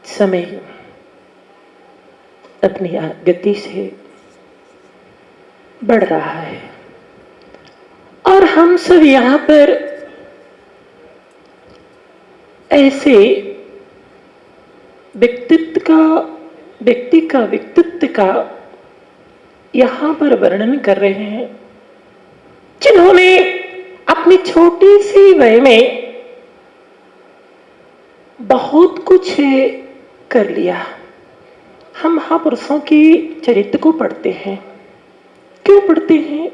समय अपनी गति से बढ़ रहा है और हम सब यहाँ पर ऐसे व्यक्ति का व्यक्तित्व का यहाँ पर वर्णन कर रहे हैं जिन्होंने अपनी छोटी सी वय में बहुत कुछ कर लिया। हम महापुरुषों की चरित्र को पढ़ते हैं। क्यों पढ़ते हैं?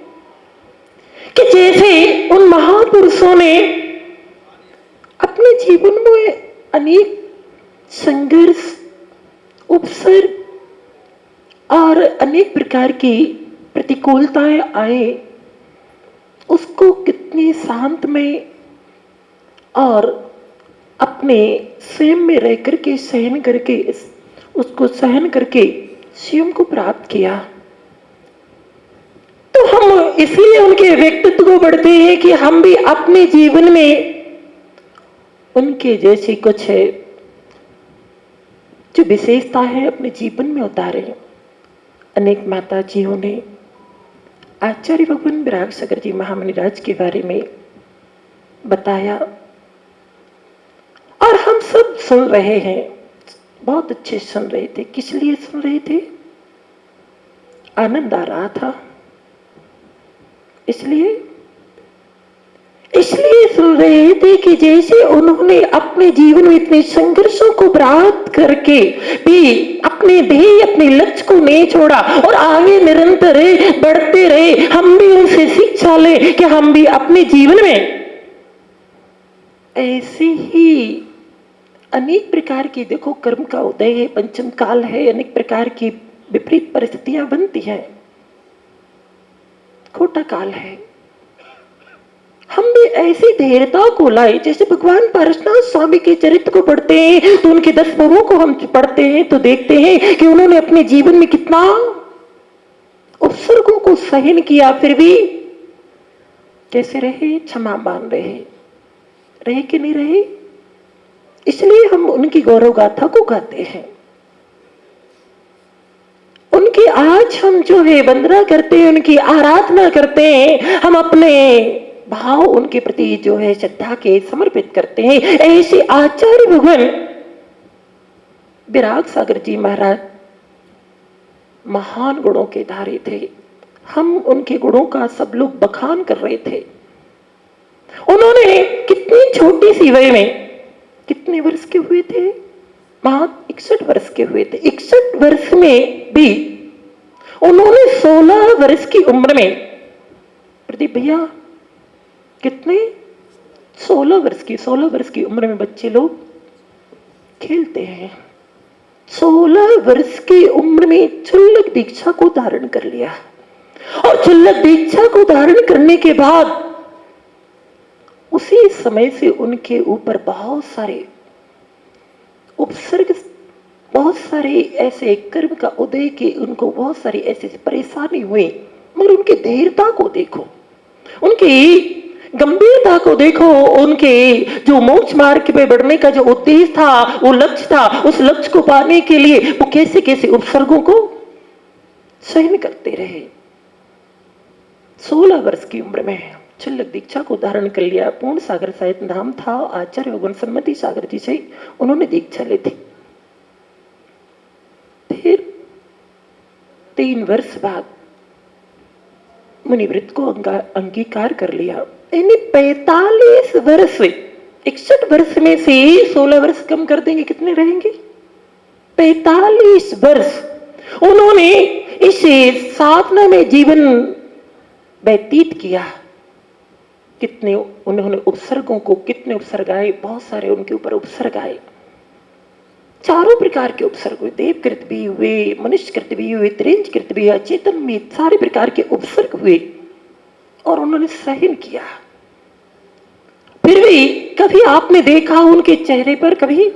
कि जैसे उन महापुरुषों ने अपने जीवन में अनेक संघर्ष, उपसर्ग और अनेक प्रकार की प्रतिकूलताएं आए, उसको कितनी शांत में और अपने स्वयं में रह करके सहन करके उसको सहन करके स्वयं को प्राप्त किया। तो हम इसलिए उनके व्यक्तित्व को पढ़ते हैं कि हम भी अपने जीवन में उनके जैसी कुछ जो विशेषता है अपने जीवन में उतारे। अनेक माता जियों ने आचार्य भगवान विराग सागर जी महामुनि राज के बारे में बताया और हम सब सुन रहे हैं। बहुत अच्छे सुन रहे थे। किस लिए सुन रहे थे? आनंद आ रहा था। इसलिए सुन रहे थे कि जैसे उन्होंने अपने जीवन में इतने संघर्षों को प्राप्त करके भी अपने ध्येय, अपने लक्ष्य को नहीं छोड़ा और आगे निरंतर बढ़ते रहे। हम भी उनसे शिक्षा लें कि हम भी अपने जीवन में ऐसे ही अनेक प्रकार की, देखो कर्म का उदय है, पंचम काल है, अनेक प्रकार की विपरीत परिस्थितियां बनती हैं, खोटा काल है। हम भी ऐसी धैर्यता को लाए। जैसे भगवान पारसनाथ स्वामी के चरित्र को पढ़ते हैं तो उनके 10 बहुओं को हम पढ़ते हैं तो देखते हैं कि उन्होंने अपने जीवन में कितना उपसर्गों को सहन किया, फिर भी कैसे रहे? क्षमा मान रहे कि नहीं रहे? इसलिए हम उनकी गौरव गाथा को गाते हैं। उनकी आज हम जो है वंदना करते हैं, उनकी आराधना करते हैं, हम अपने भाव उनके प्रति जो है श्रद्धा के समर्पित करते हैं। ऐसे आचार्य भगवान विराग सागर जी महाराज महान गुणों के धारी थे। हम उनके गुणों का सब लोग बखान कर रहे थे। उन्होंने कितनी छोटी सी वय में, कितने वर्ष के हुए थे? मात्र 61 वर्ष के हुए थे। 61 वर्ष में भी उन्होंने 16 वर्ष की उम्र में, प्रदीप भैया कितने? 16 वर्ष की उम्र में बच्चे लोग खेलते हैं। 16 वर्ष की उम्र में चुल्लक दीक्षा को धारण कर लिया और चुल्लक दीक्षा को धारण करने के बाद उसी समय से उनके ऊपर बहुत सारे उपसर्ग, बहुत सारे ऐसे कर्म का उदय के, उनको बहुत सारी ऐसी परेशानी हुई। मगर उनकी धैर्यता को देखो, उनकी गंभीरता को देखो, उनके जो मोक्ष मार्ग पे बढ़ने का जो उद्देश्य था, वो लक्ष्य था, उस लक्ष्य को पाने के लिए वो कैसे कैसे उपसर्गों को सहन करते रहे। 16 वर्ष की उम्र में चुल्लक दीक्षा को धारण कर लिया। पूर्ण सागर शायद नाम था, आचार्य भगवान सन्मति सागर जी से उन्होंने दीक्षा ली थी। फिर 3 वर्ष बाद मुनिवृत्त को अंगीकार कर लिया। यानी 45 वर्ष से 61 वर्ष में से 16 वर्ष कम कर देंगे, कितने रहेंगे? 45 वर्ष उन्होंने इस साधना में जीवन व्यतीत किया। कितने उन्होंने उपसर्गों को, कितने उपसर्ग आए, बहुत सारे उनके ऊपर उपसर्ग आए। चारों प्रकार के उपसर्ग हुए, देवकृत भी हुए, मनुष्यकृत भी हुए, त्रिंजकृत भी, अचेतन में सारे प्रकार के उपसर्ग हुए और उन्होंने सहन किया। फिर भी कभी आपने देखा उनके चेहरे पर कभी